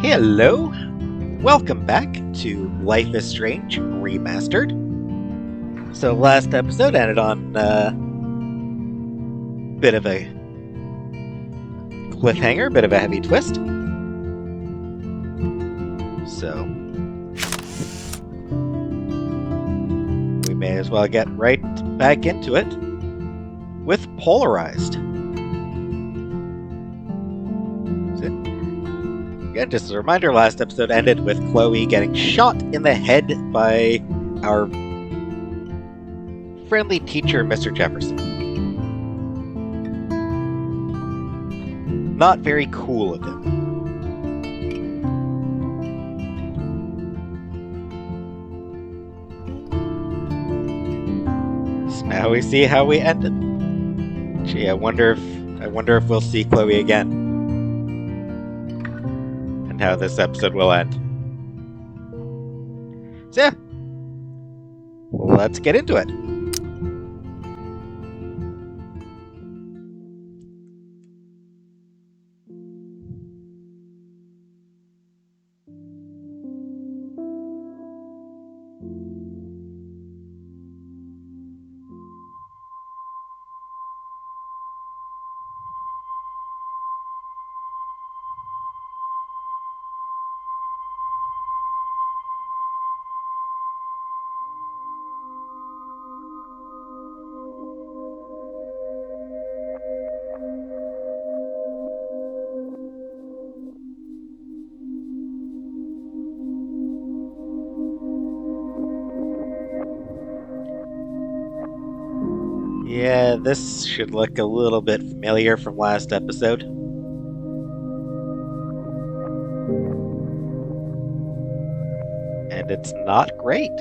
Hello! Welcome back to Life is Strange Remastered. So last episode ended on a bit of a cliffhanger, bit of a heavy twist. So we may as well get right back into it with Polarized. Again, just a reminder, last episode ended with Chloe getting shot in the head by our friendly teacher, Mr. Jefferson. Not very cool of him. So now we see how we ended. Gee, I wonder if we'll see Chloe again. And how this episode will end. So yeah, let's get into it. Yeah, this should look a little bit familiar from last episode. And it's not great.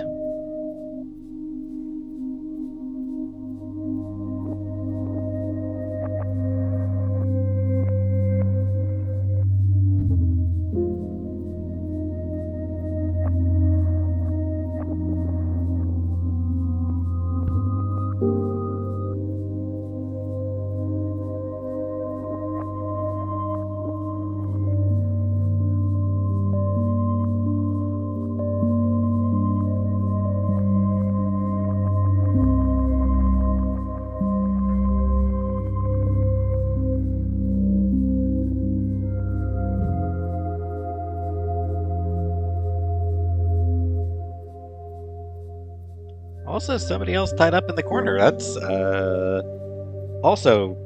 Also, somebody else tied up in the corner. That's, also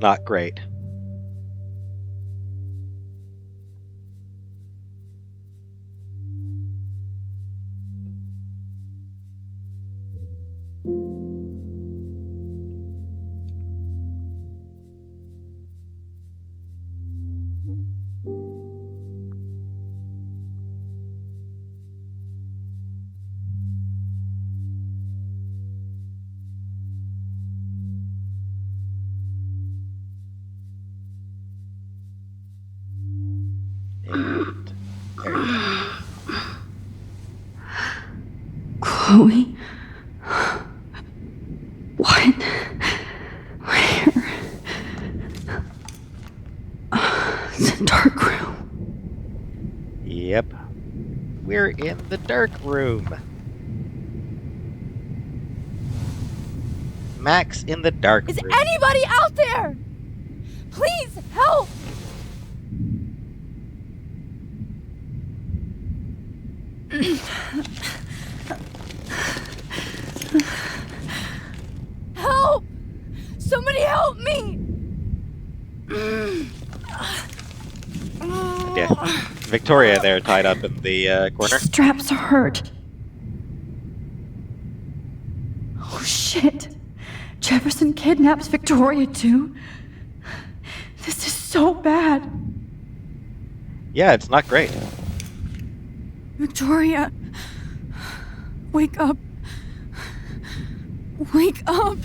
not great. And there you go. Chloe? What? Where? It's a dark room. Yep. We're in the dark room. Max in the dark Is room. anybody out there? Please help! Help! Somebody help me! Yeah. Victoria there tied up in the corner. Straps hurt. Oh shit. Jefferson kidnaps Victoria too? This is so bad. Yeah, it's not great. Victoria. Wake up. Wake up.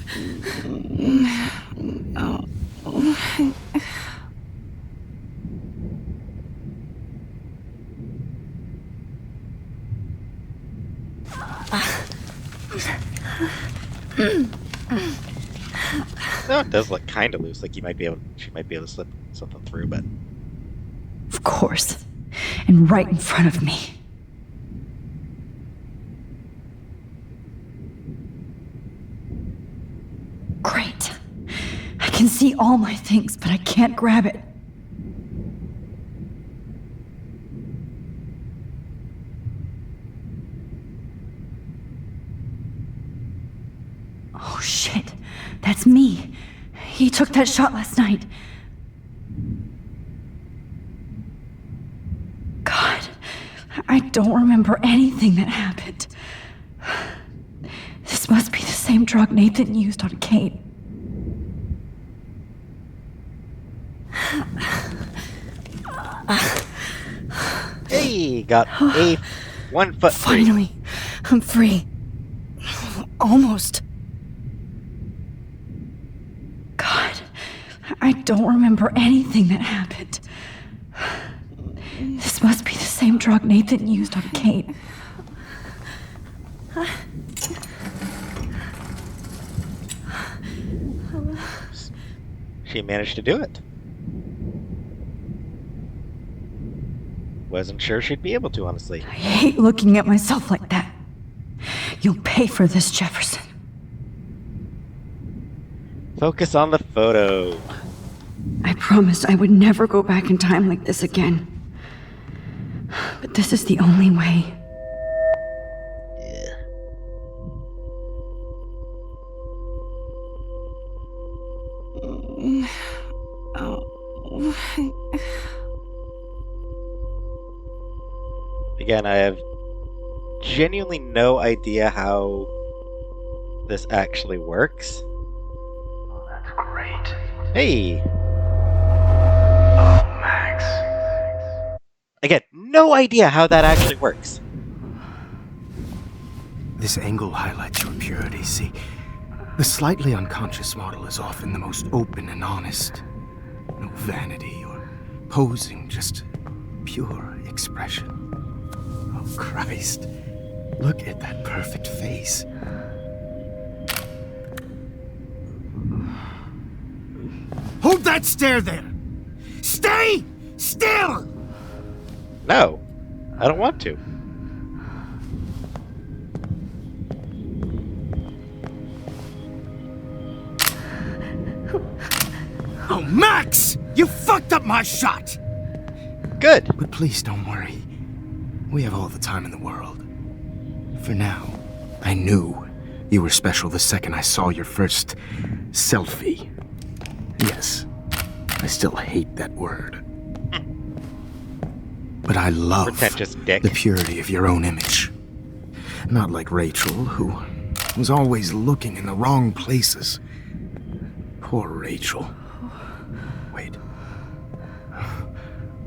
No, it does look kind of loose. Like she might be able to slip something through, but Of course. and right in front of me. Great. I can see all my things, but I can't grab it. Oh shit, that's me. He took that shot last night. God, I don't remember anything that happened. This must be the same drug Nathan used on Kate. Hey, got a 1 foot free. Finally, I'm free. Almost. God, I don't remember anything that happened. This must be the same drug Nathan used on Kate. She managed to do it. Wasn't sure she'd be able to, honestly. I hate looking at myself like that. You'll pay for this, Jefferson. Focus on the photo. I promised I would never go back in time like this again. But this is the only way. Yeah. Again, I have genuinely no idea how this actually works. Oh, that's great. Hey! Oh, Max. Again, no idea how that actually works. This angle highlights your purity, see? The slightly unconscious model is often the most open and honest. No vanity or posing, just pure expression. Oh, Christ. Look at that perfect face. Hold that stare there! Stay still! No, I don't want to. Oh, Max! You fucked up my shot! Good. But please don't worry. We have all the time in the world. For now, I knew you were special the second I saw your first selfie. Yes, I still hate that word. But I love Pretentious dick. the purity of your own image. Not like Rachel, who was always looking in the wrong places. Poor Rachel. Wait.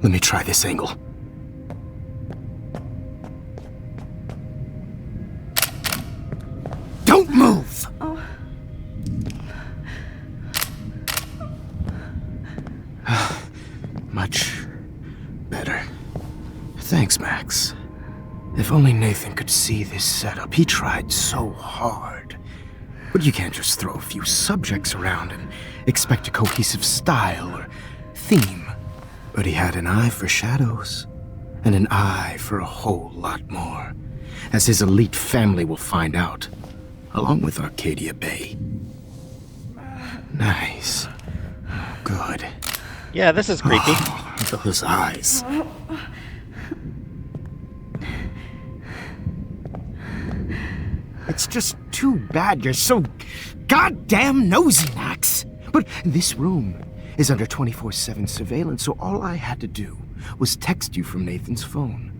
Let me try this angle. Don't move! Much better. Thanks, Max. If only Nathan could see this setup. He tried so hard. But you can't just throw a few subjects around and expect a cohesive style or theme. But he had an eye for shadows, and an eye for a whole lot more, as his elite family will find out, along with Arcadia Bay. Nice. Good. Yeah, this is creepy. Oh, those eyes. It's just too bad you're so goddamn nosy, Max. But this room is under 24/7 surveillance, so all I had to do was text you from Nathan's phone.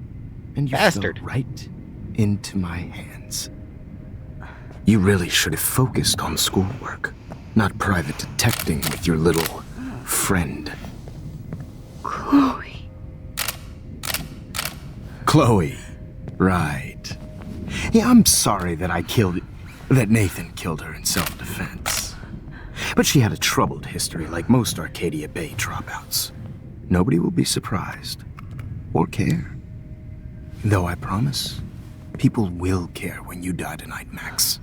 And you Bastard. fell right into my hands. You really should have focused on schoolwork, not private detecting with your little friend. Chloe. Chloe. Right. Yeah, I'm sorry that that Nathan killed her in self-defense. But she had a troubled history like most Arcadia Bay dropouts. Nobody will be surprised. Or care. Though I promise, people will care when you die tonight, Max.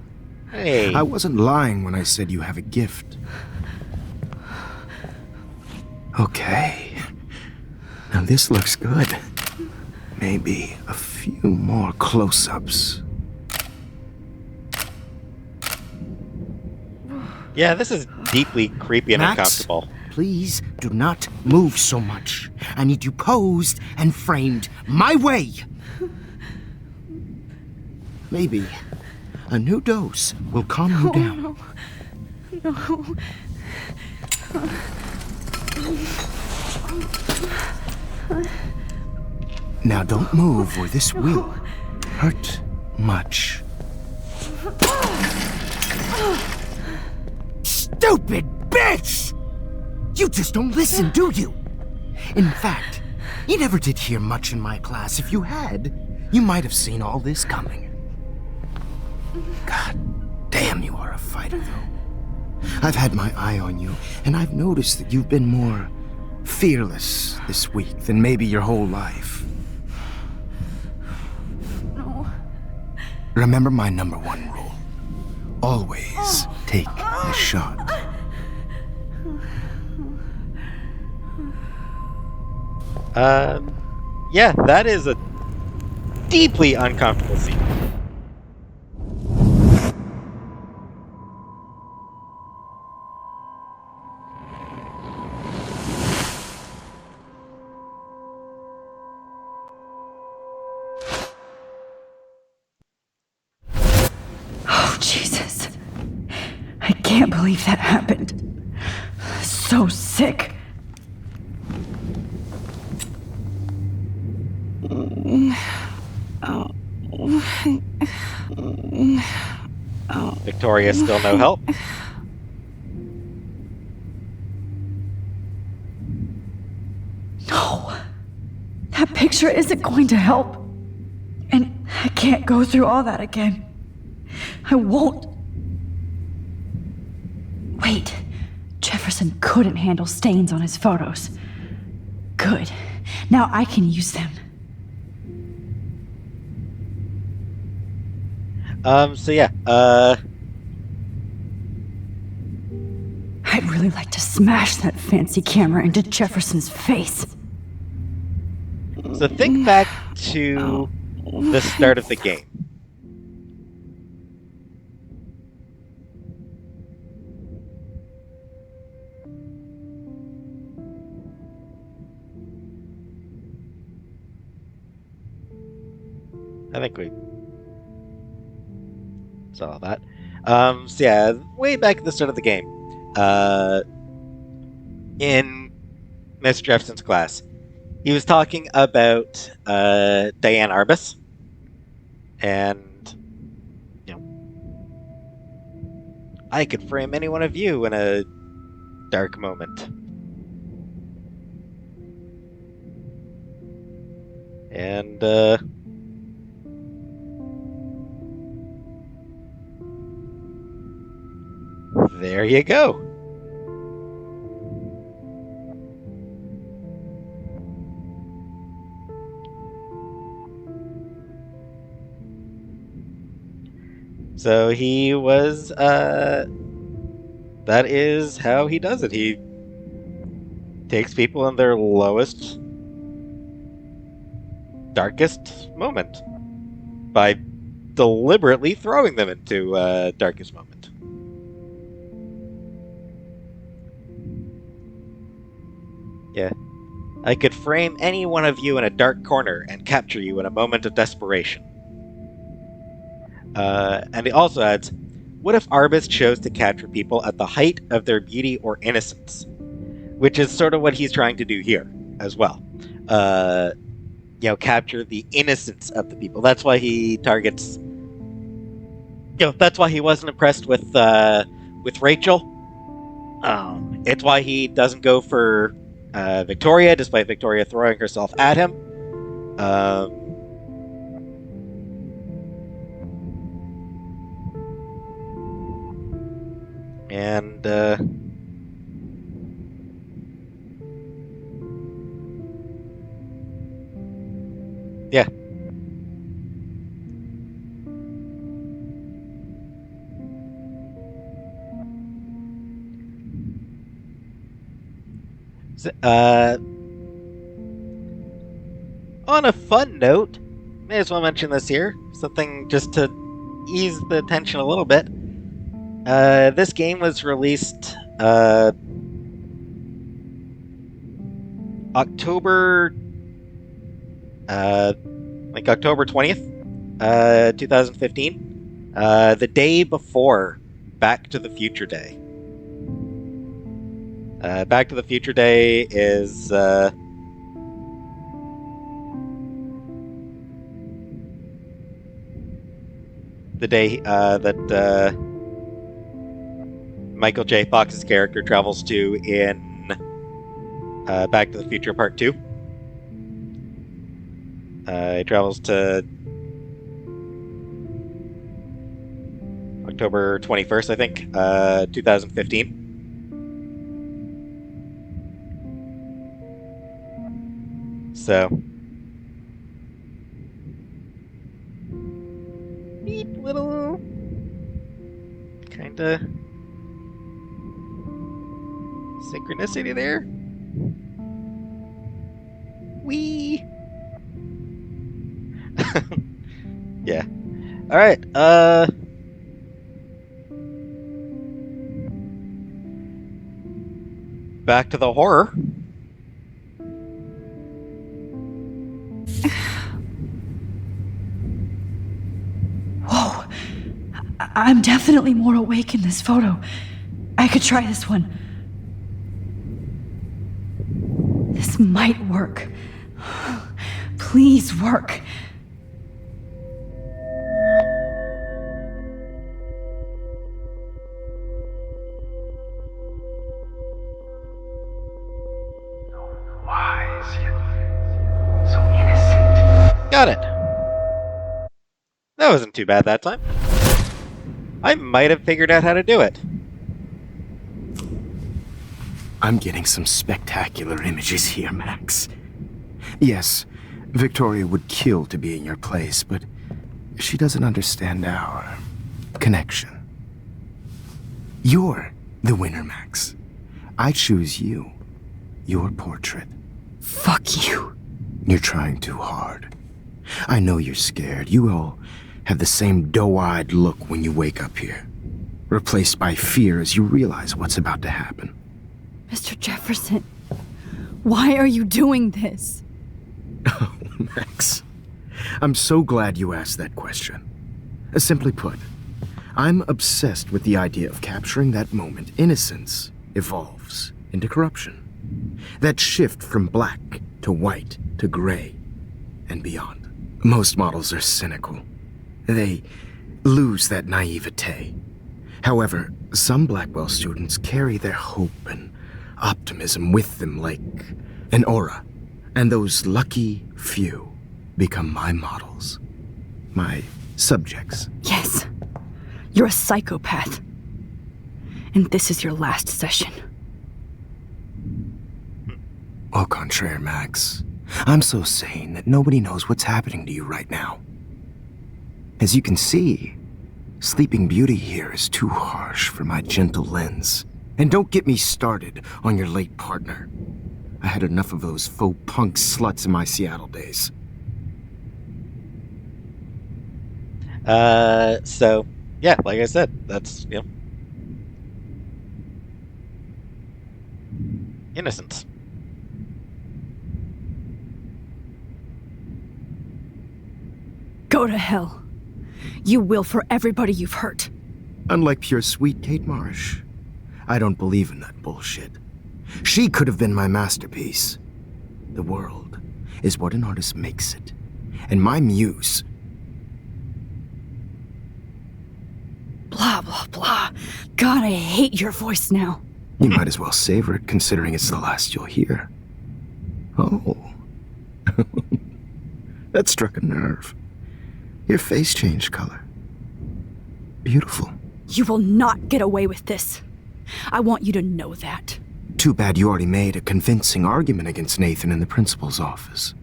Hey. I wasn't lying when I said you have a gift. Okay. Now this looks good. Maybe a few more close-ups. Yeah, this is deeply creepy and Max, uncomfortable. please do not move so much. I need you posed and framed my way. Maybe a new dose will calm you down. No. Now don't move or this will hurt much. Stupid bitch! You just don't listen, do you? In fact, you never did hear much in my class. If you had, you might have seen all this coming. God damn, you are a fighter, though. I've had my eye on you, and I've noticed that you've been more fearless this week than maybe your whole life. No. Remember my #1 rule. Always take a shot. Yeah, that is a deeply uncomfortable scene. Oh, Jesus. I can't believe that happened. So sick. Victoria still no help. No. That picture isn't going to help. And I can't go through all that again. I won't. Wait. Jefferson couldn't handle stains on his photos. Good. Now I can use them. So yeah, I'd really like to smash that fancy camera into Jefferson's face. so think back to the start of the game. I think we saw that. So yeah, way back at the start of the game, in Mr. Jefferson's class, he was talking about Diane Arbus, and you know, I could frame any one of you in a dark moment. And there you go. So he was, that is how he does it. He takes people in their lowest, darkest moment by deliberately throwing them into darkest moment. Yeah. I could frame any one of you in a dark corner and capture you in a moment of desperation. And he also adds, what if Arbus chose to capture people at the height of their beauty or innocence? Which is sort of what he's trying to do here as well. Capture the innocence of the people. That's why he targets. That's why he wasn't impressed with Rachel. It's why he doesn't go for Victoria, despite Victoria throwing herself at him. And yeah. On a fun note, may as well mention this here, something just to ease the tension a little bit. This game was released October 20th, 2015, the day before Back to the Future Day. Back to the Future Day is the day that Michael J. Fox's character travels to in Back to the Future Part 2. He travels to October 21st, I think, 2015. So, neat little kind of synchronicity there. Wee. Yeah. All right. Back to the horror. Whoa. I'm definitely more awake in this photo. I could try this one. This might work. Please work. Wise yet so innocent. Got it. That wasn't too bad that time. I might have figured out how to do it. I'm getting some spectacular images here, Max. Yes, Victoria would kill to be in your place, but she doesn't understand our connection. You're the winner, Max. I choose you. Your portrait. Fuck you. You're trying too hard. I know you're scared. You all have the same doe-eyed look when you wake up here, replaced by fear as you realize what's about to happen. Mr. Jefferson, why are you doing this? Oh, Max. I'm so glad you asked that question. Simply put, I'm obsessed with the idea of capturing that moment innocence evolves into corruption. That shift from black to white to gray and beyond. Most models are cynical. They lose that naivete. However, some Blackwell students carry their hope and optimism with them like an aura. And those lucky few become my models. My subjects. Yes, you're a psychopath. And this is your last session. Au contraire, Max. I'm so sane that nobody knows what's happening to you right now. As you can see, Sleeping Beauty here is too harsh for my gentle lens. And don't get me started on your late partner. I had enough of those faux punk sluts in my Seattle days. So, yeah, like I said, that's, innocence. Go to hell. You will for everybody you've hurt. Unlike pure sweet Kate Marsh, I don't believe in that bullshit. She could have been my masterpiece. The world is what an artist makes it. And my muse... Blah, blah, blah. God, I hate your voice now. You might as well savor it, considering it's the last you'll hear. Oh. That struck a nerve. Your face changed color. Beautiful. You will not get away with this. I want you to know that. Too bad you already made a convincing argument against Nathan in the principal's office.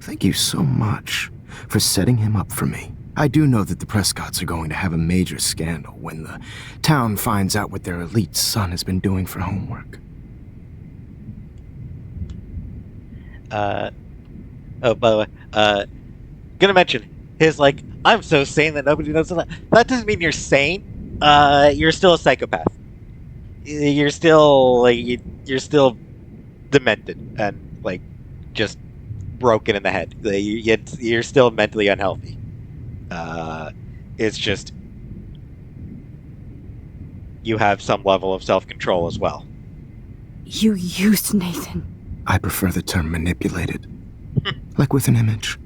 Thank you so much for setting him up for me. I do know that the Prescotts are going to have a major scandal when the town finds out what their elite son has been doing for homework. Oh, by the way, gonna mention his like, I'm so sane that nobody knows that. That doesn't mean you're sane. You're still a psychopath. You're still like you're still demented and like just broken in the head. You're still mentally unhealthy. Uh, it's just you have some level of self control as well. You used Nathan. I prefer the term manipulated. Like with an image.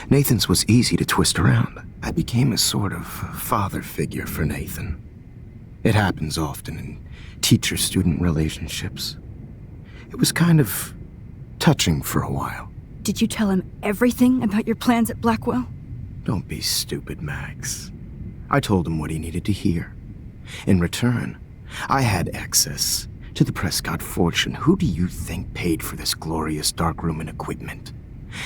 Nathan's was easy to twist around. I became a sort of father figure for Nathan. It happens often in teacher-student relationships. It was kind of touching for a while. Did you tell him everything about your plans at Blackwell? Don't be stupid, Max. I told him what he needed to hear. In return, I had access to the Prescott fortune. Who do you think paid for this glorious darkroom and equipment?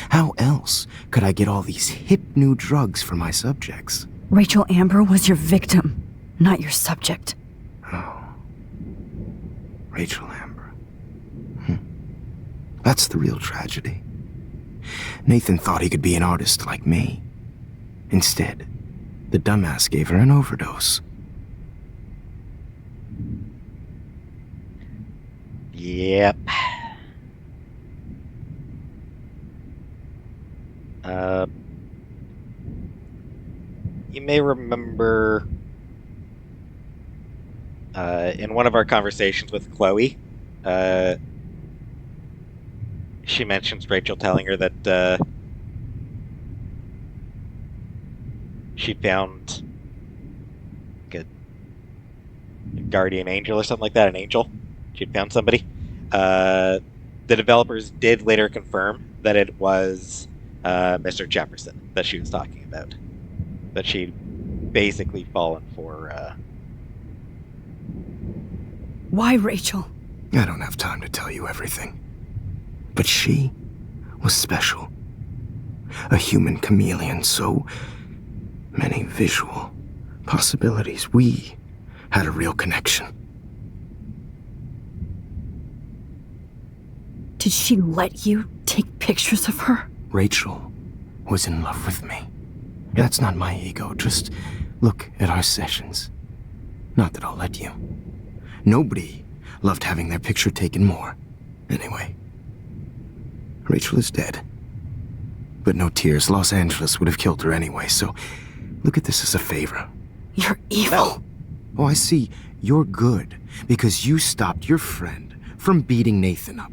How else could I get all these hip new drugs for my subjects? Rachel Amber was your victim, not your subject. Oh. Rachel Amber. That's the real tragedy. Nathan thought he could be an artist like me. Instead, the dumbass gave her an overdose. Yep. You may remember in one of our conversations with Chloe, she mentions Rachel telling her that she found like a guardian angel or something like that, an angel. She'd found somebody. The developers did later confirm that it was Mr. Jefferson that she was talking about. That she'd basically fallen for. Why Rachel? I don't have time to tell you everything. But she was special. A human chameleon, so many visual possibilities. We had a real connection. Did she let you take pictures of her? Rachel was in love with me. That's not my ego. Just look at our sessions. Not that I'll let you. Nobody loved having their picture taken more. Anyway, Rachel is dead. But no tears. Los Angeles would have killed her anyway, so look at this as a favor. You're evil. Oh, I see. You're good because you stopped your friend from beating Nathan up.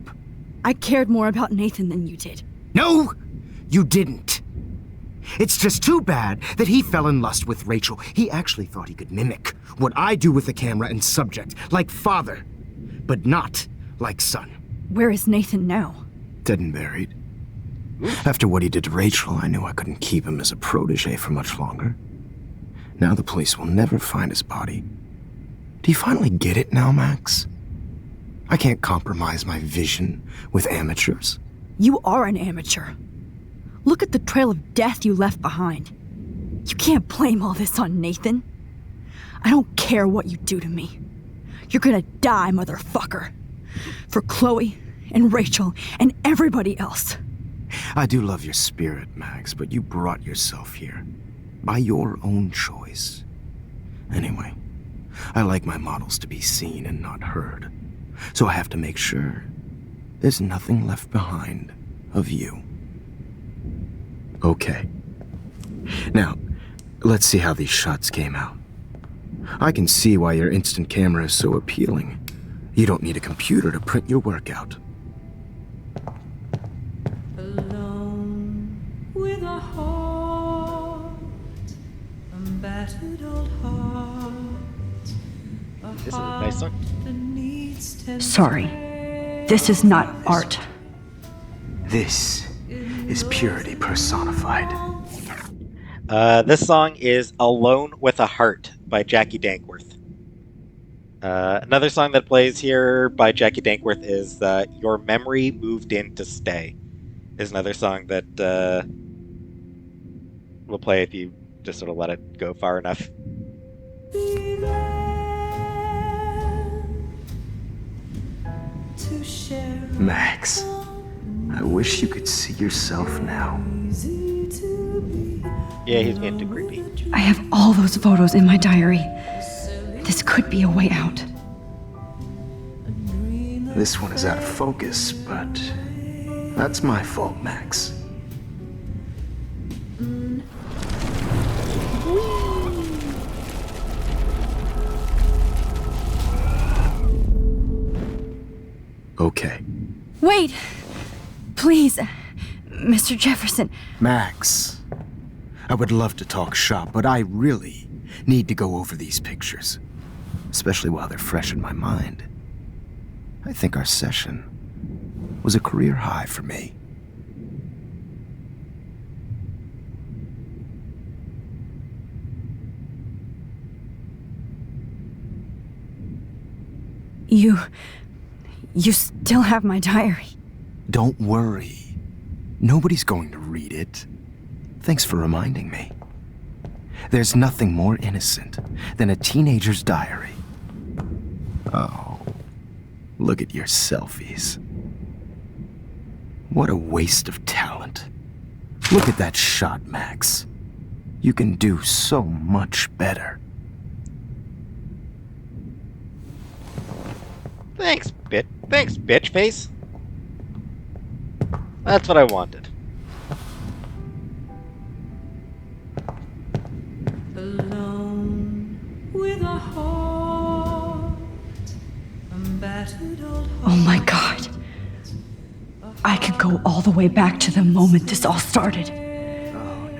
I cared more about Nathan than you did. No, you didn't. It's just too bad that he fell in lust with Rachel. He actually thought he could mimic what I do with the camera and subject, like father, but not like son. Where is Nathan now? Dead and buried. After what he did to Rachel, I knew I couldn't keep him as a protege for much longer. Now the police will never find his body. Do you finally get it now, Max? I can't compromise my vision with amateurs. You are an amateur. Look at the trail of death you left behind. You can't blame all this on Nathan. I don't care what you do to me. You're gonna die, motherfucker. For Chloe and Rachel and everybody else. I do love your spirit, Max, but you brought yourself here. By your own choice. Anyway, I like my models to be seen and not heard. So I have to make sure there's nothing left behind of you. Okay. Now, let's see how these shots came out. I can see why your instant camera is so appealing. You don't need a computer to print your work out. Alone with a heart, a battered old heart. This is a nice song. Sorry. This is not art. This is purity personified. This song is Alone with a Heart by Jackie Dankworth. Another song that plays here by Jackie Dankworth is Your Memory Moved In to Stay. Is another song that will play if you just sort of let it go far enough. Be there to share Max, I wish you could see yourself now. Yeah, he's getting too creepy. I have all those photos in my diary. This could be a way out. This one is out of focus, but that's my fault, Max. Okay. Wait! Please, Mr. Jefferson. Max, I would love to talk shop, but I really need to go over these pictures, especially while they're fresh in my mind. I think our session was a career high for me. You still have my diary. Don't worry. Nobody's going to read it. Thanks for reminding me. There's nothing more innocent than a teenager's diary. Oh, look at your selfies. What a waste of talent. Look at that shot, Max. You can do so much better. Thanks, bitch face. That's what I wanted. Alone with a heart, a battered old heart. Oh my god. I could go all the way back to the moment this all started.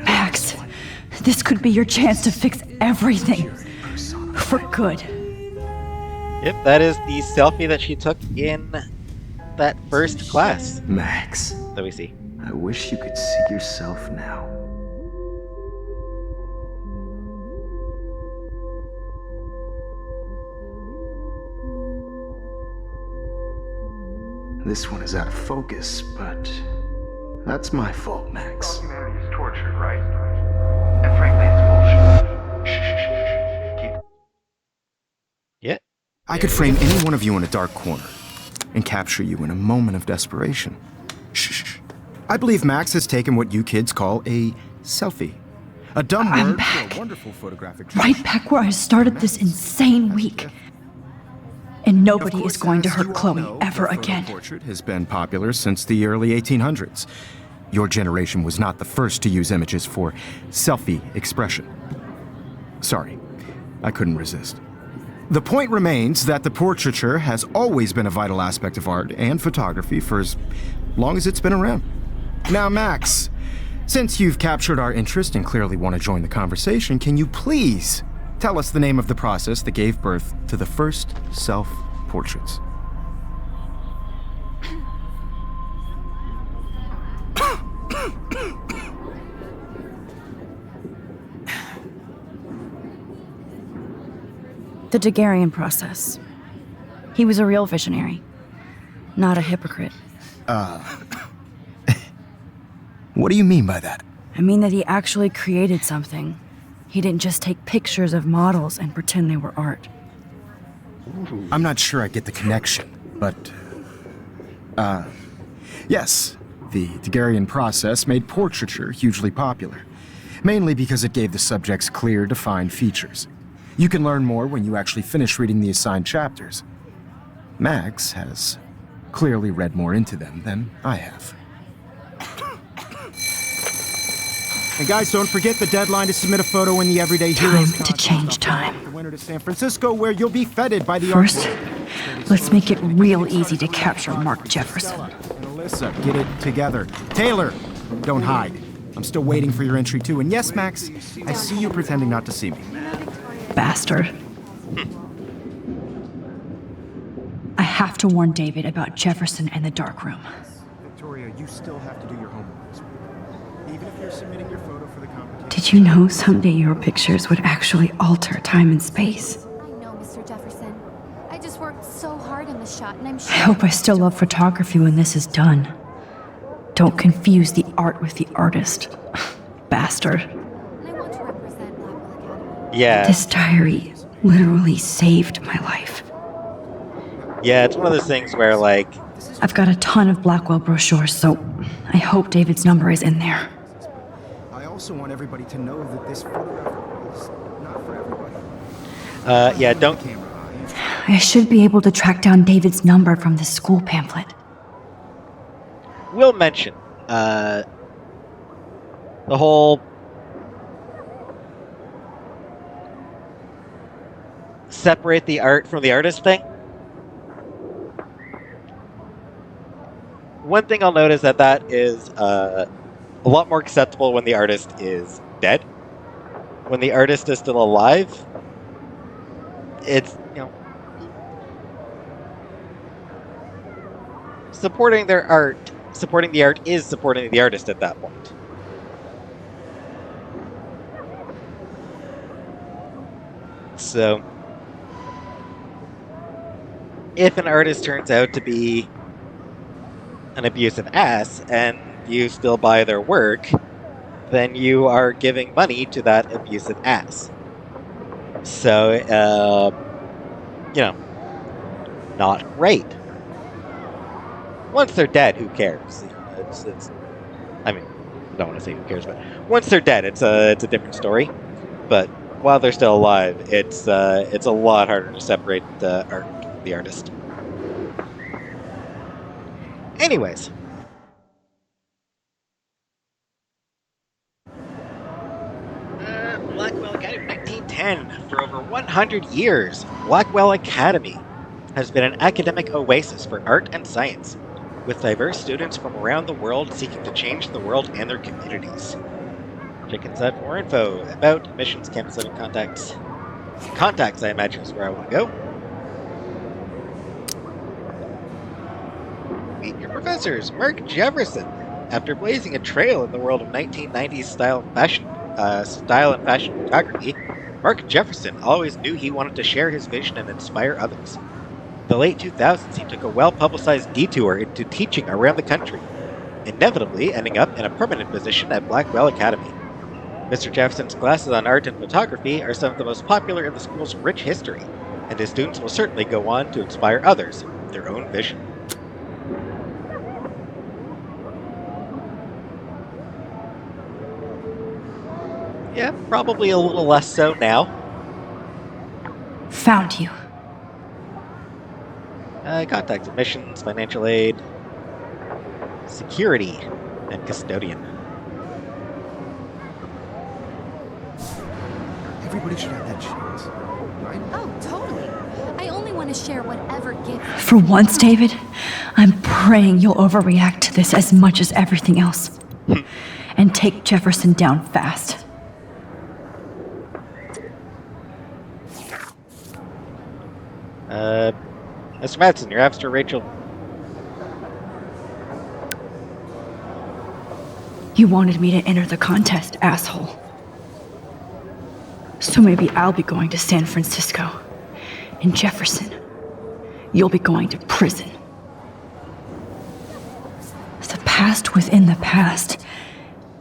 Max, this could be your chance to fix everything. For good. Yep, that is the selfie that she took in that first class Max, that we see. I wish you could see yourself now. This one is out of focus, but that's my fault, Max. Humanity is tortured, right? And frankly, it's bullshit. Shh. Keep Yeah. I could frame any one of you in a dark corner and capture you in a moment of desperation. Shh. I believe Max has taken what you kids call a selfie. A dumb I'm word back. for a wonderful photographic Right back where I started this insane week. And nobody is going to hurt Chloe ever again. Portrait has been popular since the early 1800s. Your generation was not the first to use images for selfie expression. Sorry, I couldn't resist. The point remains that the portraiture has always been a vital aspect of art and photography for as long as it's been around. Now, Max, since you've captured our interest and clearly want to join the conversation, can you please tell us the name of the process that gave birth to the first self-portraits? The Daguerrean process. He was a real visionary, not a hypocrite. What do you mean by that? I mean that he actually created something. He didn't just take pictures of models and pretend they were art. I'm not sure I get the connection, but... yes, the Daguerrean process made portraiture hugely popular, mainly because it gave the subjects clear, defined features. You can learn more when you actually finish reading the assigned chapters. Max has clearly read more into them than I have. And guys, don't forget the deadline to submit a photo in the Everyday Heroes Time to change time. The winter to San Francisco, where you'll be feted by the First, let's make it real easy to capture Mark Jefferson. And Alyssa, get it together. Taylor, don't hide. I'm still waiting for your entry too. And yes, Max, I see you pretending not to see me. Bastard. I have to warn David about Jefferson and the dark room. Victoria, you still have to do your homework this week. Even if you're submitting your photo for the competition. Did you know someday your pictures would actually alter time and space? I know, Mr. Jefferson. I just worked so hard on the shot, and I'm I sure. hope I still love photography when this is done. Don't confuse the art with the artist. Bastard. And I want to represent Blackwell Academy. Yeah. This diary literally saved my life. Yeah, it's one of those things where, like, I've got a ton of Blackwell brochures, so I hope David's number is in there. I also want everybody to know that this photograph is not for everybody. Yeah, don't. I should be able to track down David's number from the school pamphlet. We'll mention the whole separate the art from the artist thing. One thing I'll note is that is a lot more acceptable when the artist is dead. When the artist is still alive, it's, supporting their art, supporting the art is supporting the artist at that point. So, if an artist turns out to be an abusive ass and you still buy their work, then you are giving money to that abusive ass. So, not great. Once they're dead, who cares? I mean, I don't want to say who cares, but once they're dead, it's a different story. But while they're still alive, it's a lot harder to separate the artist. Anyways. Blackwell Academy, 1910. For over 100 years, Blackwell Academy has been an academic oasis for art and science, with diverse students from around the world seeking to change the world and their communities. Check inside for more info about admissions, campus living, contacts. Contacts, I imagine, is where I want to go. Meet your professors. Mark Jefferson. After blazing a trail in the world of 1990s style and fashion photography, Mark Jefferson always knew he wanted to share his vision and inspire others. In the late 2000s, he took a well-publicized detour into teaching around the country, inevitably ending up in a permanent position at Blackwell Academy. Mr. Jefferson's classes on art and photography are some of the most popular in the school's rich history, and his students will certainly go on to inspire others with their own vision. Yeah, probably a little less so now. Found you. Contact, admissions, financial aid, security, and custodian. Everybody should have that chance, right? Oh, totally. I only want to share whatever gift. For once, David, I'm praying you'll overreact to this as much as everything else. And take Jefferson down fast. Mr. Madsen, you're after Rachel. You wanted me to enter the contest, asshole. So maybe I'll be going to San Francisco. And Jefferson, you'll be going to prison. The past within the past.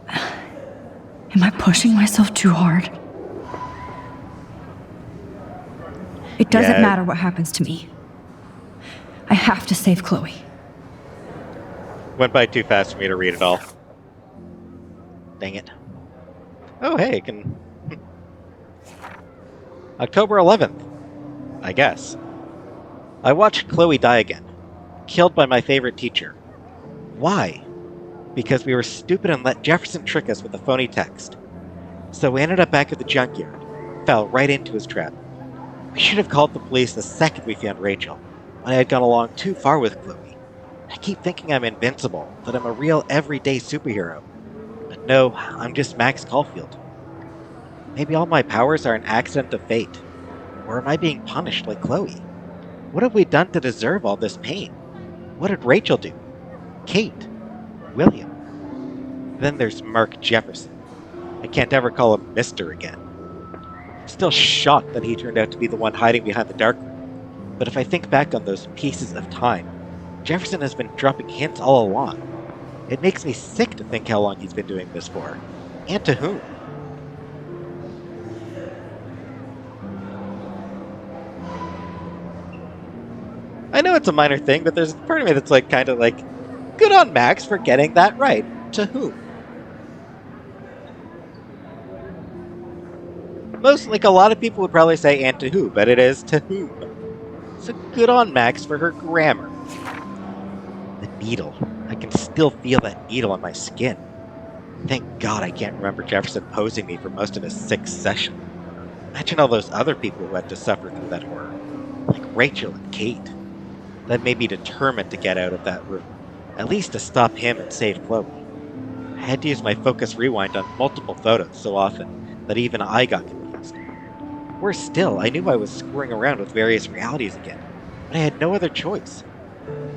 Am I pushing myself too hard? It doesn't matter what happens to me. I have to save Chloe. Went by too fast for me to read it all. Dang it. Oh, hey, it can... October 11th, I guess. I watched Chloe die again, killed by my favorite teacher. Why? Because we were stupid and let Jefferson trick us with a phony text. So we ended up back at the junkyard, fell right into his trap. We should have called the police the second we found Rachel, when I had gone along too far with Chloe. I keep thinking I'm invincible, that I'm a real everyday superhero. But no, I'm just Max Caulfield. Maybe all my powers are an accident of fate. Or am I being punished like Chloe? What have we done to deserve all this pain? What did Rachel do? Kate? William? Then there's Mark Jefferson. I can't ever call him Mr. again. I'm still shocked that he turned out to be the one hiding behind the darkroom. But if I think back on those pieces of time, Jefferson has been dropping hints all along. It makes me sick to think how long he's been doing this for. And to whom? I know it's a minor thing, but there's a part of me that's like, kind of like, good on Max for getting that right. To whom? Most, like, a lot of people would probably say and to who, but it is to whom. So good on Max for her grammar. The needle. I can still feel that needle on my skin. Thank God I can't remember Jefferson posing me for most of his 6th session. Imagine all those other people who had to suffer through that horror. Like Rachel and Kate. That made me determined to get out of that room. At least to stop him and save Chloe. I had to use my focus rewind on multiple photos so often that even I got confused. Worse still, I knew I was screwing around with various realities again, but I had no other choice.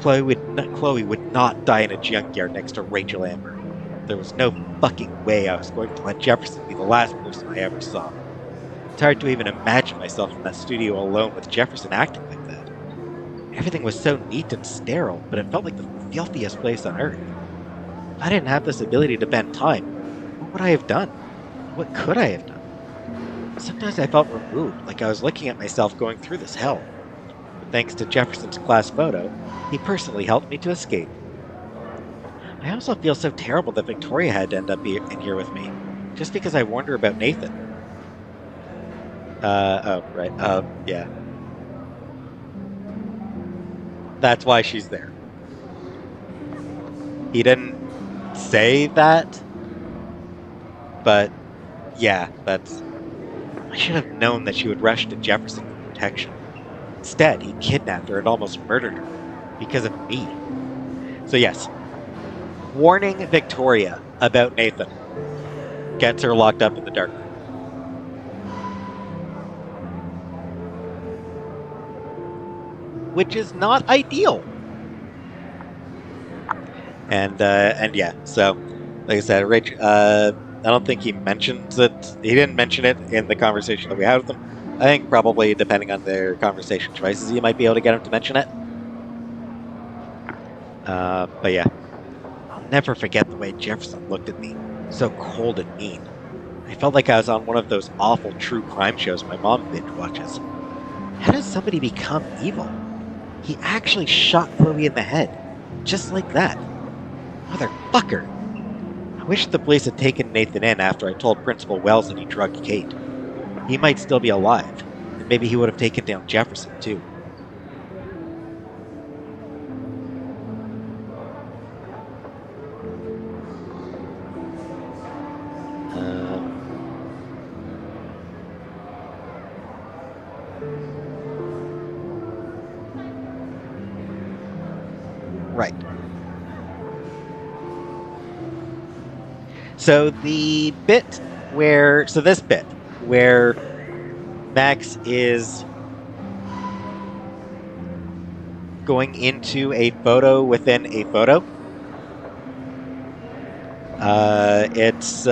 Chloe would not die in a junkyard next to Rachel Amber. There was no fucking way I was going to let Jefferson be the last person I ever saw. It's hard to even imagine myself in that studio alone with Jefferson acting like that. Everything was so neat and sterile, but it felt like the filthiest place on earth. If I didn't have this ability to bend time, what would I have done? What could I have done? Sometimes I felt removed, like I was looking at myself going through this hell. But thanks to Jefferson's class photo, he personally helped me to escape. I also feel so terrible that Victoria had to end up in here with me, just because I warned her about Nathan. Oh, right, yeah. That's why she's there. He didn't say that, but yeah, that's... I should have known that she would rush to Jefferson for protection. Instead, he kidnapped her and almost murdered her, because of me. So yes, warning Victoria about Nathan gets her locked up in the dark room. Which is not ideal. And yeah, so, like I said, Rich, I don't think he mentions it. He didn't mention it in the conversation that we had with him. I think probably, depending on their conversation choices, you might be able to get him to mention it. But yeah. I'll never forget the way Jefferson looked at me. So cold and mean. I felt like I was on one of those awful true crime shows my mom binge watches. How does somebody become evil? He actually shot Chloe in the head. Just like that. Motherfucker. I wish the police had taken Nathan in after I told Principal Wells that he drugged Kate. He might still be alive, and maybe he would have taken down Jefferson too. Right. So the bit where... So this bit where Max is going into a photo within a photo. It's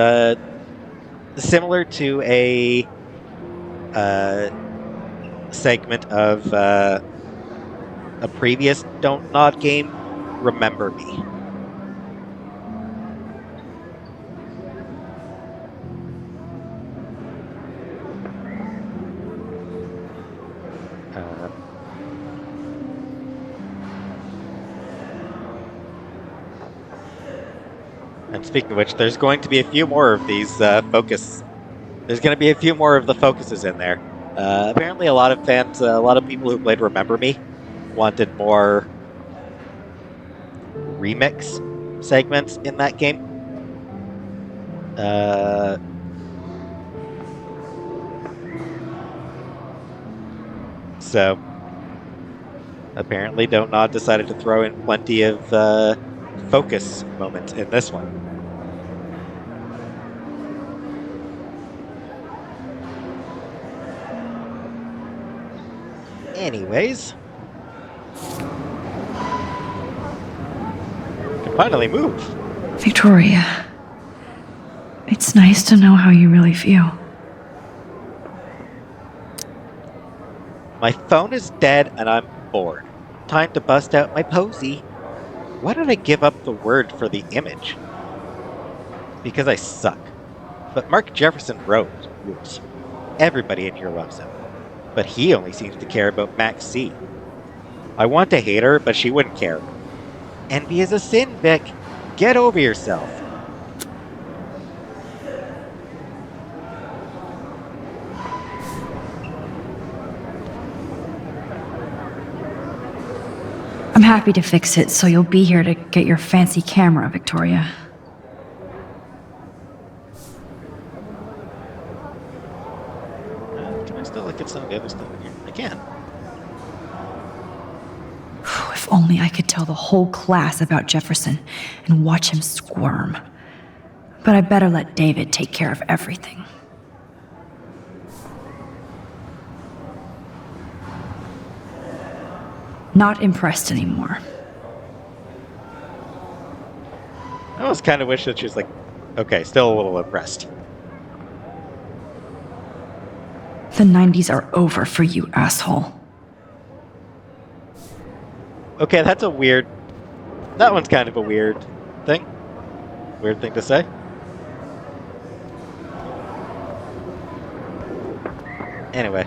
similar to a segment of a previous Don't Nod game, Remember Me. And speaking of which, there's going to be a few more of these focus. There's going to be a few more of the focuses in there. Apparently, a lot of fans, a lot of people who played Remember Me, wanted more remix segments in that game. So, apparently, Don't Nod decided to throw in plenty of focus moments in this one. Anyways, can finally move. Victoria, it's nice to know how you really feel. My phone is dead and I'm bored. Time to bust out my posy. Why did I give up the word for the image? Because I suck. But Mark Jefferson rules. Everybody in here loves him. But he only seems to care about Max C. I want to hate her, but she wouldn't care. Envy is a sin, Vic. Get over yourself. I'm happy to fix it, so you'll be here to get your fancy camera, Victoria. Can I still look at some of the other stuff in here? I can. If only I could tell the whole class about Jefferson and watch him squirm. But I better let David take care of everything. Not impressed anymore. I almost kind of wish that she was like, okay, still a little impressed. The 90s are over for you, asshole. Okay, that's a weird... That one's kind of a weird thing. Weird thing to say. Anyway.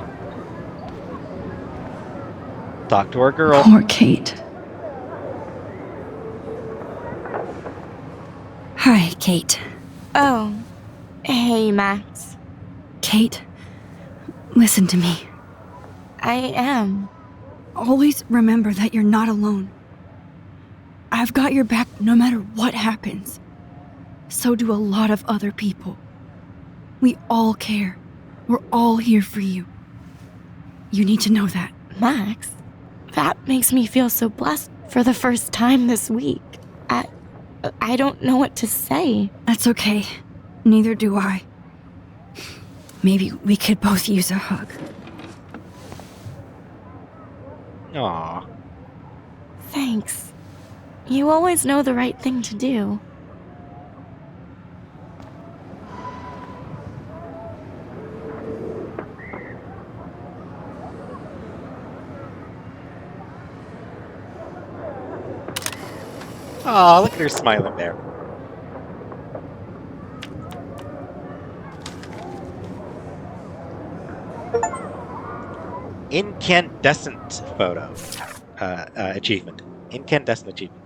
Talk to our girl. Poor Kate. Hi, Kate. Oh, hey, Max. Kate, listen to me. I am. Always remember that you're not alone. I've got your back no matter what happens. So do a lot of other people. We all care. We're all here for you. You need to know that. Max, that makes me feel so blessed for the first time this week. I don't know what to say. That's okay. Neither do I. Maybe we could both use a hug. Aw. Thanks. You always know the right thing to do. Aw, look at her smiling there. Incandescent photo. Achievement. Incandescent achievement.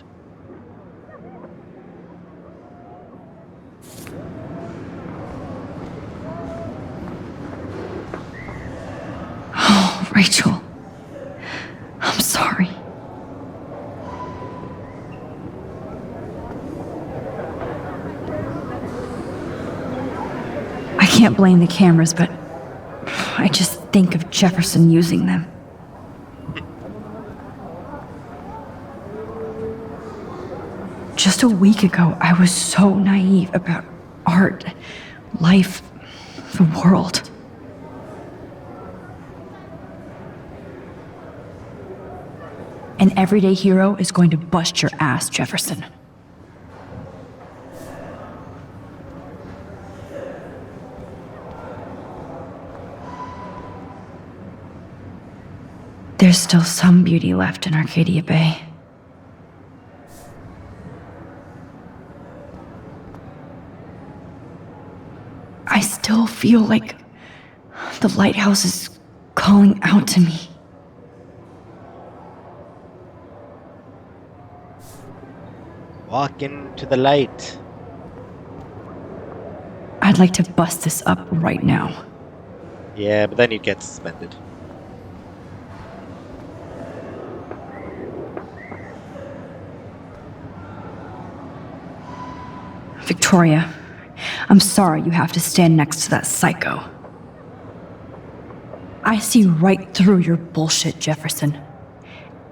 Oh, Rachel. I'm sorry. I can't blame the cameras, but I just think of Jefferson using them. Just a week ago, I was so naive about art, life, the world. An everyday hero is going to bust your ass, Jefferson. There's still some beauty left in Arcadia Bay. I still feel like the lighthouse is calling out to me. Walk into the light. I'd like to bust this up right now. Yeah, but then you'd get suspended. Victoria, I'm sorry you have to stand next to that psycho. I see right through your bullshit, Jefferson.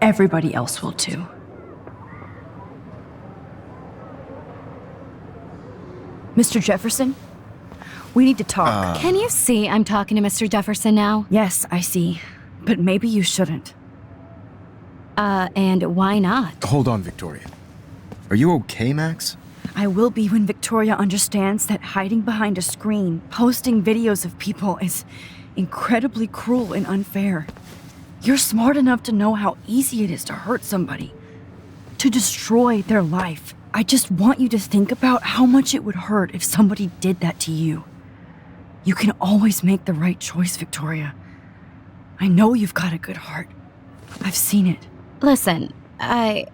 Everybody else will too. Mr. Jefferson, we need to talk. Can you see I'm talking to Mr. Jefferson now? Yes, I see. But maybe you shouldn't. And why not? Hold on, Victoria. Are you okay, Max? I will be when Victoria understands that hiding behind a screen, posting videos of people is incredibly cruel and unfair. You're smart enough to know how easy it is to hurt somebody, to destroy their life. I just want you to think about how much it would hurt if somebody did that to you. You can always make the right choice, Victoria. I know you've got a good heart. I've seen it. Listen, I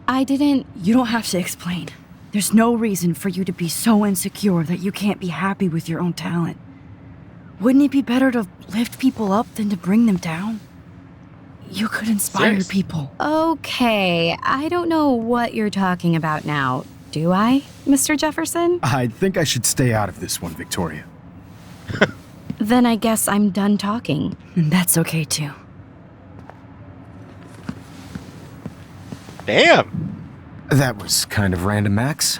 didn't... You don't have to explain. There's no reason for you to be so insecure that you can't be happy with your own talent. Wouldn't it be better to lift people up than to bring them down? You could inspire Serious? people. Okay, I don't know what you're talking about now. Do I, Mr. Jefferson? I think I should stay out of this one, Victoria. Then I guess I'm done talking. And that's okay too. Damn. That was kind of random, Max.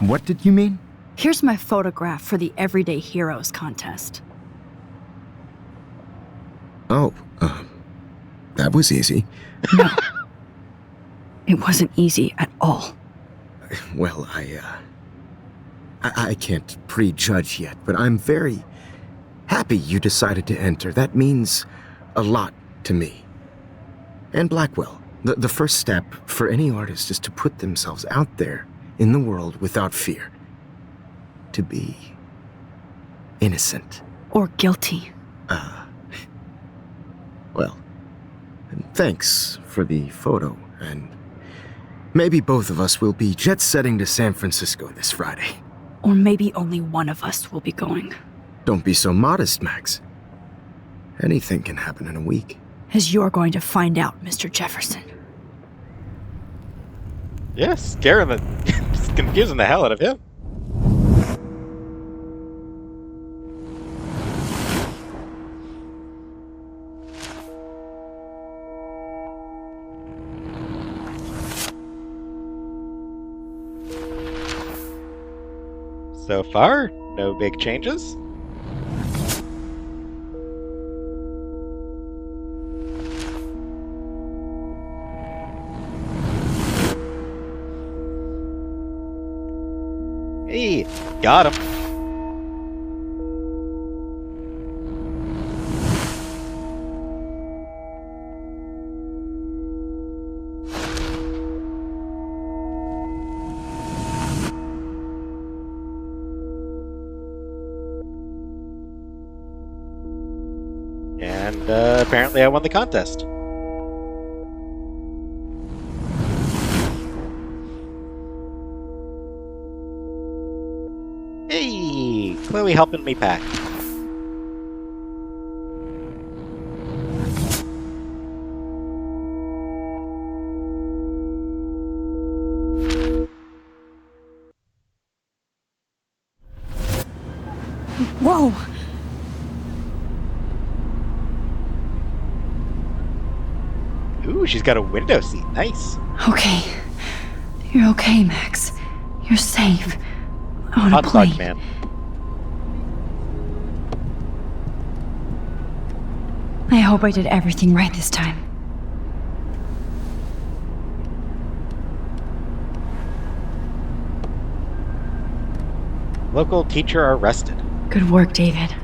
What did you mean? Here's my photograph for the Everyday Heroes contest. Oh, that was easy. No. It wasn't easy at all. Well, I can't prejudge yet, but I'm very happy you decided to enter. That means a lot to me. And Blackwell. The first step for any artist is to put themselves out there in the world without fear. To be innocent. Or guilty. Well, thanks for the photo, and maybe both of us will be jet-setting to San Francisco this Friday. Or maybe only one of us will be going. Don't be so modest, Max. Anything can happen in a week. As you're going to find out, Mr. Jefferson. Yeah, scaring just confusing the hell out of him. So far, no big changes. Hey, got him. And apparently I won the contest. Hey, Chloe helping me pack. Whoa! Ooh, she's got a window seat. Nice. Okay. You're okay, Max. You're safe. On a Hot plane. dog man. I hope I did everything right this time. Local teacher arrested. Good work, David.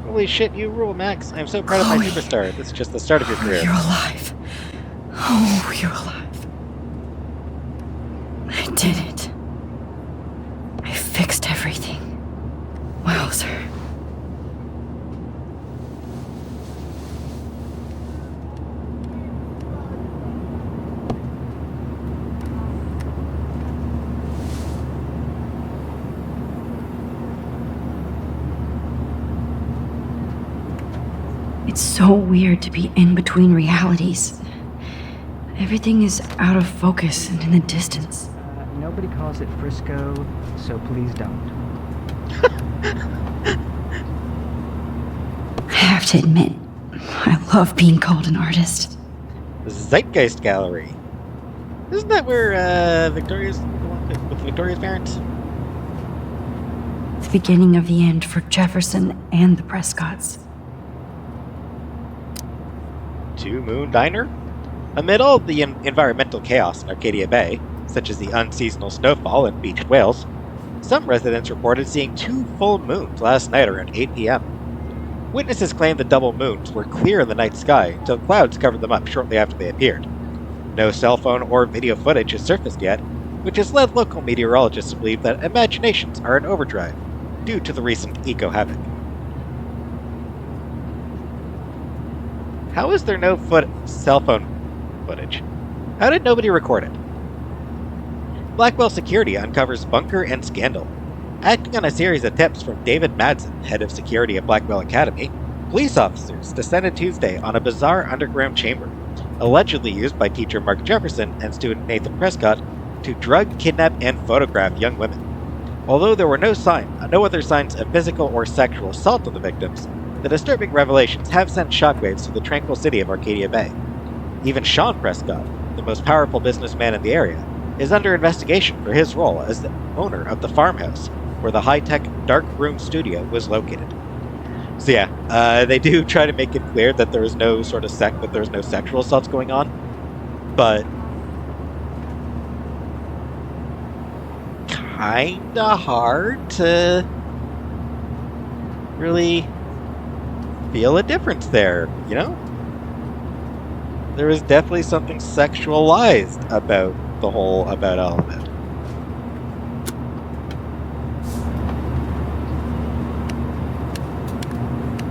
Holy shit, you rule, Max. I'm so proud of my Chloe. superstar. This is just the start of your career. You're alive. Oh, you're alive. I did it. I fixed everything. Wowzer. It's so weird to be in between realities. Everything is out of focus and in the distance. Nobody calls it Frisco, so please don't. I have to admit, I love being called an artist. The Zeitgeist Gallery. Isn't that where Victoria's with Victoria's parents? The beginning of the end for Jefferson and the Prescotts. Two Moon Diner? Amid all the environmental chaos in Arcadia Bay, such as the unseasonal snowfall and beached whales, some residents reported seeing two full moons last night around 8 p.m. Witnesses claimed the double moons were clear in the night sky until clouds covered them up shortly after they appeared. No cell phone or video footage has surfaced yet, which has led local meteorologists to believe that imaginations are in overdrive due to the recent eco-havoc. How is there no cell phone footage? How did nobody record it? Blackwell Security uncovers bunker and scandal. Acting on a series of tips from David Madsen, head of security at Blackwell Academy, police officers descended Tuesday on a bizarre underground chamber, allegedly used by teacher Mark Jefferson and student Nathan Prescott to drug, kidnap, and photograph young women. Although there were no other signs of physical or sexual assault on the victims, the disturbing revelations have sent shockwaves to the tranquil city of Arcadia Bay. Even Sean Prescott, the most powerful businessman in the area, is under investigation for his role as the owner of the farmhouse where the high-tech dark room studio was located. So yeah, they do try to make it clear that there is no sort of that there's no sexual assaults going on, but kinda hard to really feel a difference there, you know? There is definitely something sexualized about all of it.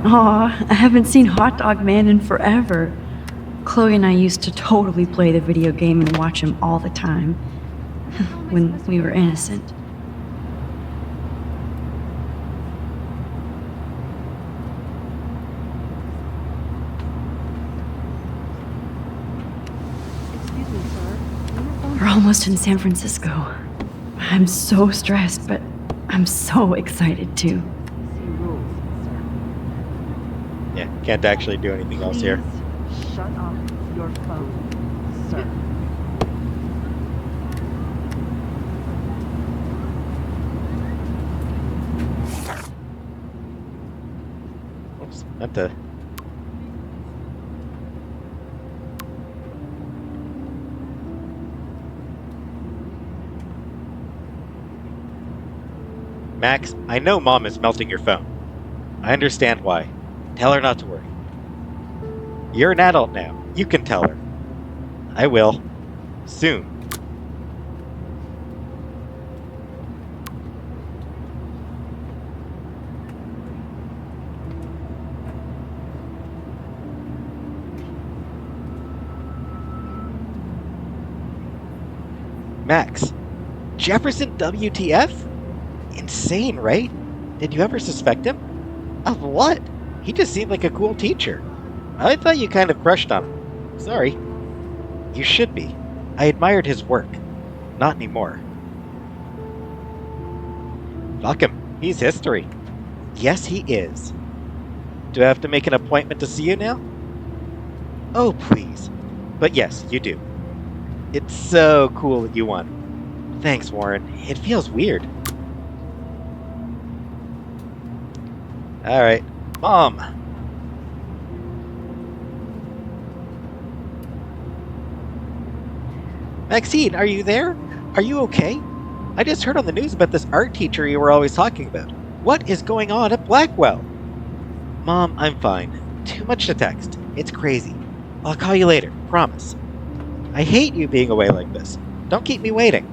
Aw, I haven't seen Hot Dog Man in forever. Chloe and I used to totally play the video game and watch him all the time. When we were innocent. We're almost in San Francisco. I'm so stressed, but I'm so excited too. Yeah, can't actually do anything else here. Shut off your phone, sir. Oops, meant to. Max, I know Mom is melting your phone. I understand why. Tell her not to worry. You're an adult now. You can tell her. I will. Soon. Max. Jefferson WTF? Insane, right? Did you ever suspect him? Of what? He just seemed like a cool teacher. I thought you kind of crushed on him. Sorry. You should be. I admired his work. Not anymore. Fuck him. He's history. Yes, he is. Do I have to make an appointment to see you now? Oh, please. But yes, you do. It's so cool that you won. Thanks, Warren. It feels weird. Alright. Mom! Maxine, are you there? Are you okay? I just heard on the news about this art teacher you were always talking about. What is going on at Blackwell? Mom, I'm fine. Too much to text. It's crazy. I'll call you later. Promise. I hate you being away like this. Don't keep me waiting.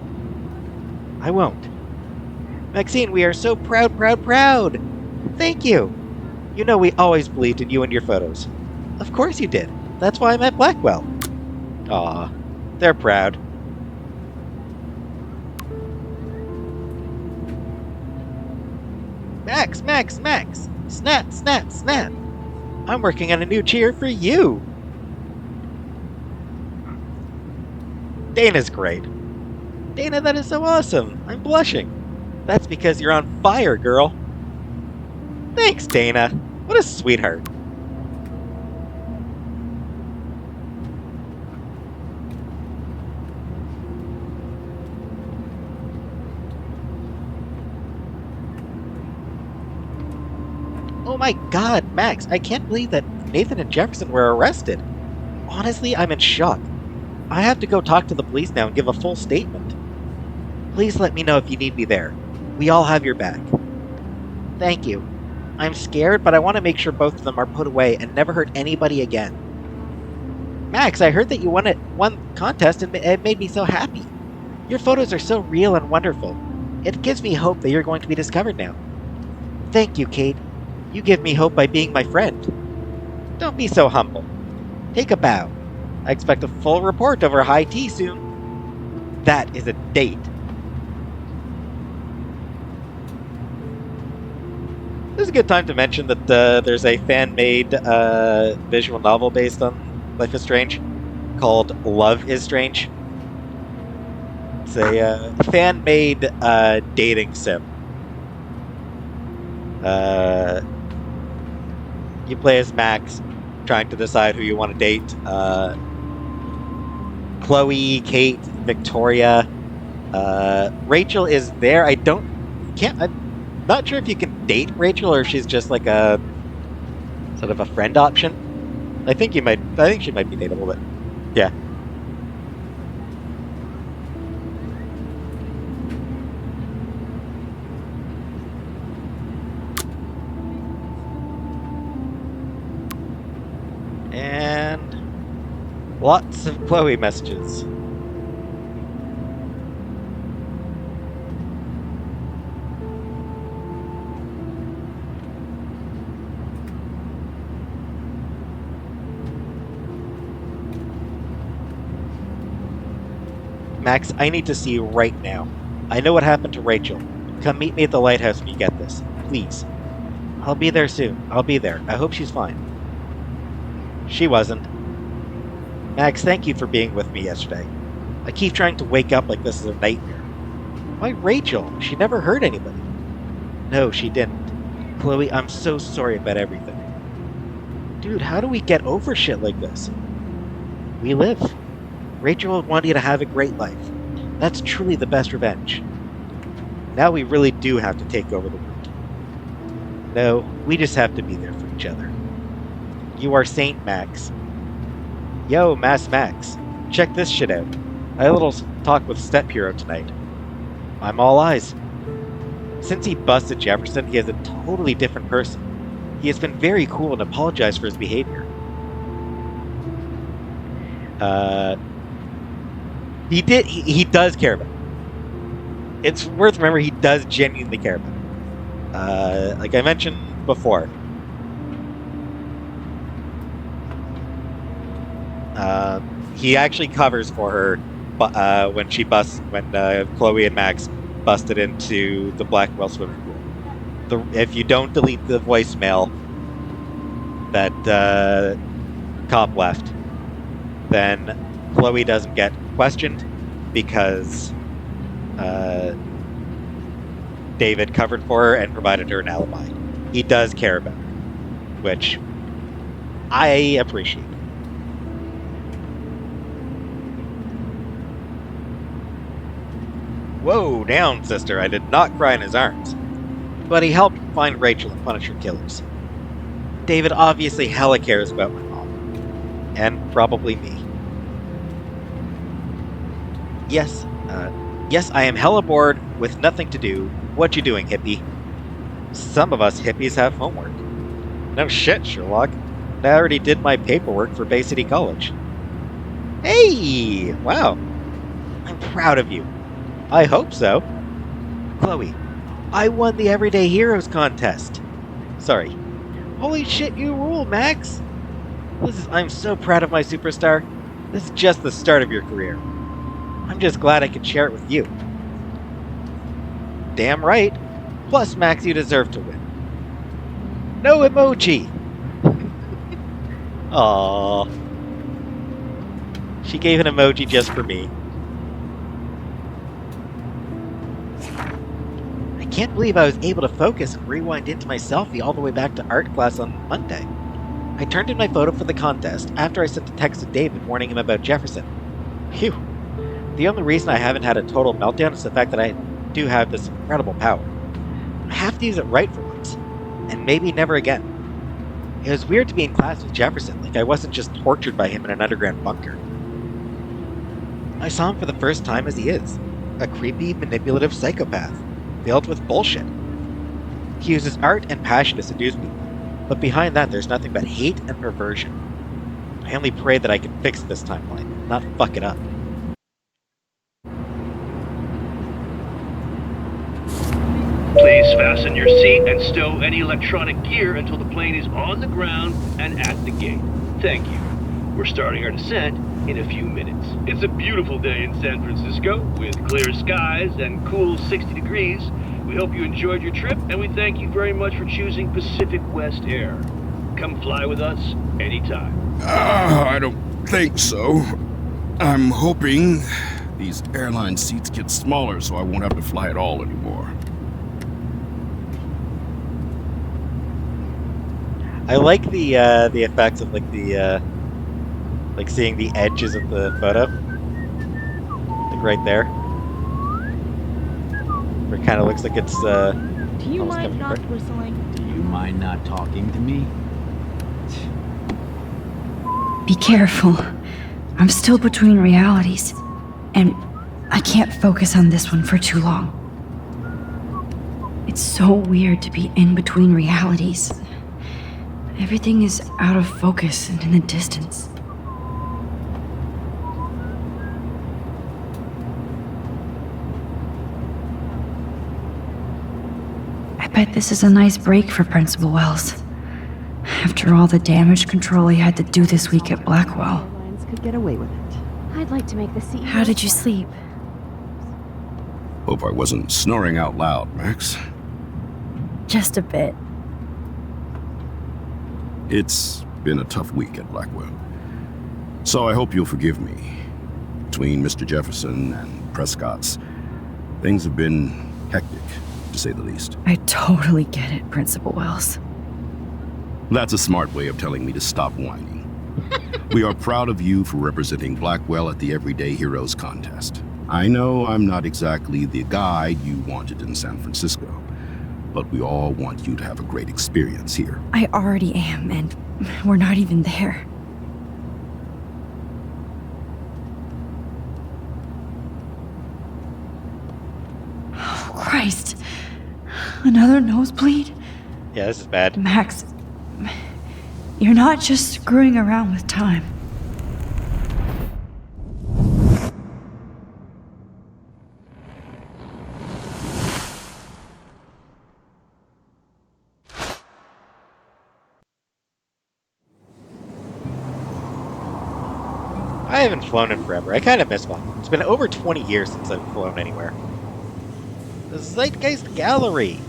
I won't. Maxine, we are so proud, proud, proud! Thank you! You know we always believed in you and your photos. Of course you did. That's why I'm at Blackwell. Aw, they're proud. Max, Max, Max! Snap, snap, snap! I'm working on a new cheer for you! Dana's great. Dana, that is so awesome! I'm blushing. That's because you're on fire, girl. Thanks, Dana. What a sweetheart. Oh my god, Max, I can't believe that Nathan and Jefferson were arrested. Honestly, I'm in shock. I have to go talk to the police now and give a full statement. Please let me know if you need me there. We all have your back. Thank you. I'm scared, but I want to make sure both of them are put away and never hurt anybody again. Max, I heard that you won the contest and it made me so happy. Your photos are so real and wonderful. It gives me hope that you're going to be discovered now. Thank you, Kate. You give me hope by being my friend. Don't be so humble. Take a bow. I expect a full report over high tea soon. That is a date. This is a good time to mention that there's a fan-made visual novel based on Life is Strange called Love is Strange. It's a fan-made dating sim. You play as Max, trying to decide who you want to date. Chloe, Kate, Victoria. Rachel is there. I'm not sure if you can date Rachel or if she's just like a sort of a friend option. I think she might be dateable, but yeah. And lots of Chloe messages. Max, I need to see you right now. I know what happened to Rachel. Come meet me at the lighthouse when you get this. Please. I'll be there soon. I'll be there. I hope she's fine. She wasn't. Max, thank you for being with me yesterday. I keep trying to wake up like this is a nightmare. Why Rachel? She never hurt anybody. No, she didn't. Chloe, I'm so sorry about everything. Dude, how do we get over shit like this? We live. Rachel wanted you to have a great life. That's truly the best revenge. Now we really do have to take over the world. No, we just have to be there for each other. You are Saint Max. Yo, Max. Check this shit out. I had a little talk with Step Hero tonight. I'm all eyes. Since he busted Jefferson, he is a totally different person. He has been very cool and apologized for his behavior. He does care about it. It's worth remembering he does genuinely care about it. Like I mentioned before. He actually covers for her when Chloe and Max busted into the Blackwell swimming pool. If you don't delete the voicemail that cop left, then Chloe doesn't get questioned because David covered for her and provided her an alibi. He does care about her, which I appreciate. Whoa, down, sister. I did not cry in his arms. But he helped find Rachel and punish her killers. David obviously hella cares about my mom. And probably me. Yes, I am hella bored with nothing to do. What you doing, hippie? Some of us hippies have homework. No shit, Sherlock. I already did my paperwork for Bay City College. Hey! Wow. I'm proud of you. I hope so. Chloe, I won the Everyday Heroes contest. Sorry. Holy shit, you rule, Max! I'm so proud of my superstar. This is just the start of your career. I'm just glad I could share it with you. Damn right. Plus, Max, you deserve to win. No emoji! Aww. She gave an emoji just for me. I can't believe I was able to focus and rewind into my selfie all the way back to art class on Monday. I turned in my photo for the contest after I sent a text to David warning him about Jefferson. Phew. The only reason I haven't had a total meltdown is the fact that I do have this incredible power. I have to use it right for once, and maybe never again. It was weird to be in class with Jefferson, like I wasn't just tortured by him in an underground bunker. I saw him for the first time as he is, a creepy, manipulative psychopath, filled with bullshit. He uses art and passion to seduce people, but behind that there's nothing but hate and perversion. I only pray that I can fix this timeline, not fuck it up. Please fasten your seat and stow any electronic gear until the plane is on the ground and at the gate. Thank you. We're starting our descent in a few minutes. It's a beautiful day in San Francisco with clear skies and cool 60 degrees. We hope you enjoyed your trip, and we thank you very much for choosing Pacific West Air. Come fly with us anytime. I don't think so. I'm hoping these airline seats get smaller so I won't have to fly at all anymore. I like the effects of like the like seeing the edges of the photo, like right there, where it kind of looks like it's Do you almost mind coming not apart. whistling? Do you mind not talking to me? Be careful. I'm still between realities, and I can't focus on this one for too long. It's so weird to be in between realities. Everything is out of focus and in the distance. I bet this is a nice break for Principal Wells. After all the damage control he had to do this week at Blackwell. Airlines could get away with it. I'd like to make the CEO. How did you sleep? Hope I wasn't snoring out loud, Max. Just a bit. It's been a tough week at Blackwell. So I hope you'll forgive me. Between Mr. Jefferson and Prescott's, things have been hectic, to say the least. I totally get it, Principal Wells. That's a smart way of telling me to stop whining. We are proud of you for representing Blackwell at the Everyday Heroes contest. I know I'm not exactly the guide you wanted in San Francisco, but we all want you to have a great experience here. I already am, and we're not even there. Oh, Christ. Another nosebleed? Yeah, this is bad. Max, you're not just screwing around with time. I haven't flown in forever. I kind of miss one. It's been over 20 years since I've flown anywhere. The Zeitgeist Gallery.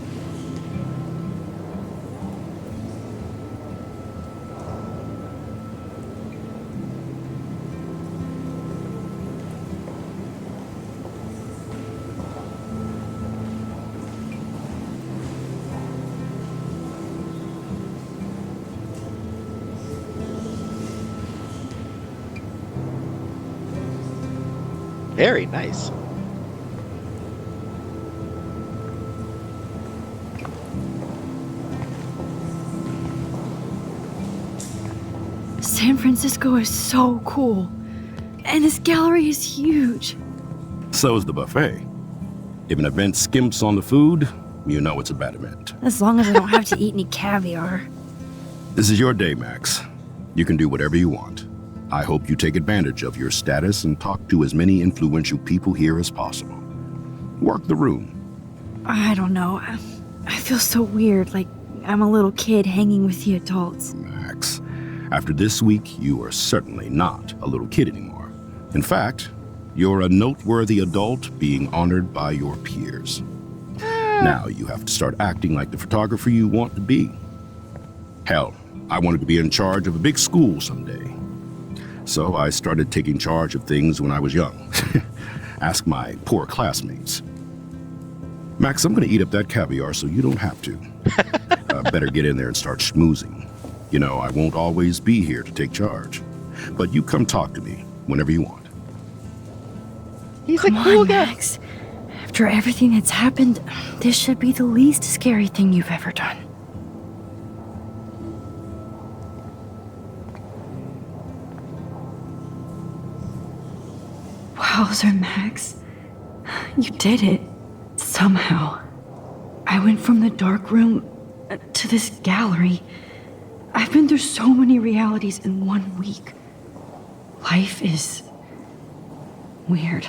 Very nice. San Francisco is so cool. And this gallery is huge. So is the buffet. If an event skimps on the food, you know it's a bad event. As long as I don't have to eat any caviar. This is your day, Max. You can do whatever you want. I hope you take advantage of your status and talk to as many influential people here as possible. Work the room. I don't know. I feel so weird, like I'm a little kid hanging with the adults. Max, after this week, you are certainly not a little kid anymore. In fact, you're a noteworthy adult being honored by your peers. Now you have to start acting like the photographer you want to be. Hell, I wanted to be in charge of a big school someday. So I started taking charge of things when I was young. Ask my poor classmates. Max, I'm gonna eat up that caviar so you don't have to. Better get in there and start schmoozing. You know, I won't always be here to take charge. But you come talk to me whenever you want. He's Come a cool on, guy. Max. After everything that's happened, this should be the least scary thing you've ever done. Wowzer, Max. You did it. Somehow. I went from the dark room to this gallery. I've been through so many realities in 1 week. Life is weird.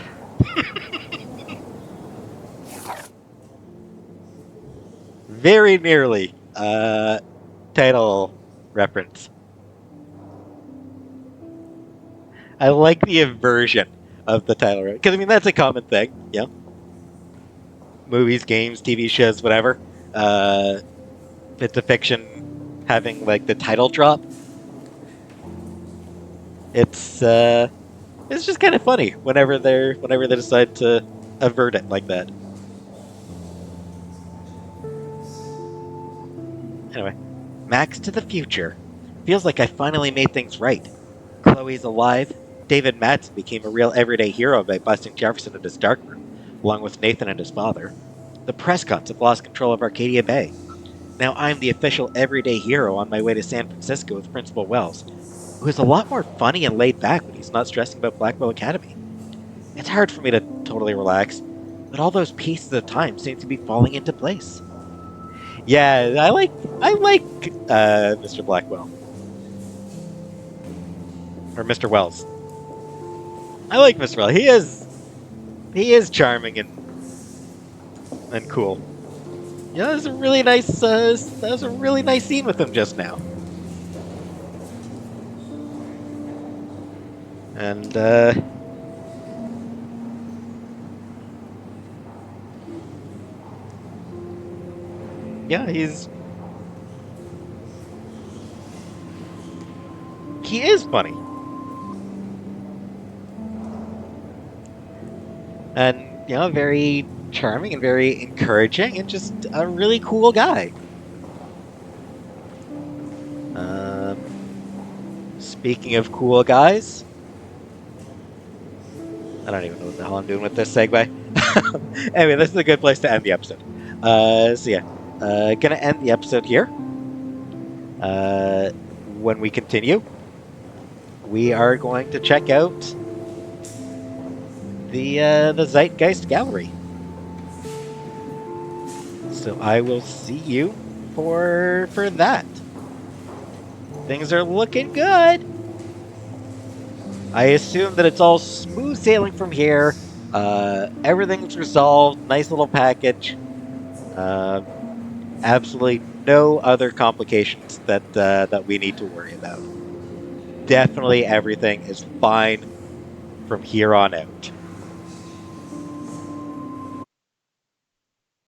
very nearly title reference. I like the inversion of the title reference. Because, I mean, that's a common thing, yeah. Movies, games, TV shows, whatever. It's a fiction having, like, the title drop. It's just kind of funny whenever they decide to avert it like that. Anyway, Max to the future. Feels like I finally made things right. Chloe's alive. David Madsen became a real everyday hero by busting Jefferson at his darkroom, along with Nathan and his father. The Prescotts have lost control of Arcadia Bay. Now I'm the official everyday hero on my way to San Francisco with Principal Wells, who is a lot more funny and laid back when he's not stressing about Blackwell Academy. It's hard for me to totally relax, but all those pieces of time seem to be falling into place. Yeah, I like Mr. Blackwell. Or Mr. Wells. I like Mr. Wells. He is charming and cool. Yeah, that was a really nice scene with him just now. And yeah, he is funny. And, you know, very charming and very encouraging and just a really cool guy. Speaking of cool guys, I don't even know what the hell I'm doing with this segue. Anyway, this is a good place to end the episode. So yeah, gonna end the episode here. When we continue, we are going to check out the Zeitgeist Gallery. So I will see you for that. Things are looking good. I assume that it's all smooth sailing from here. Everything's resolved. Nice little package. Absolutely no other complications that we need to worry about. Definitely everything is fine from here on out.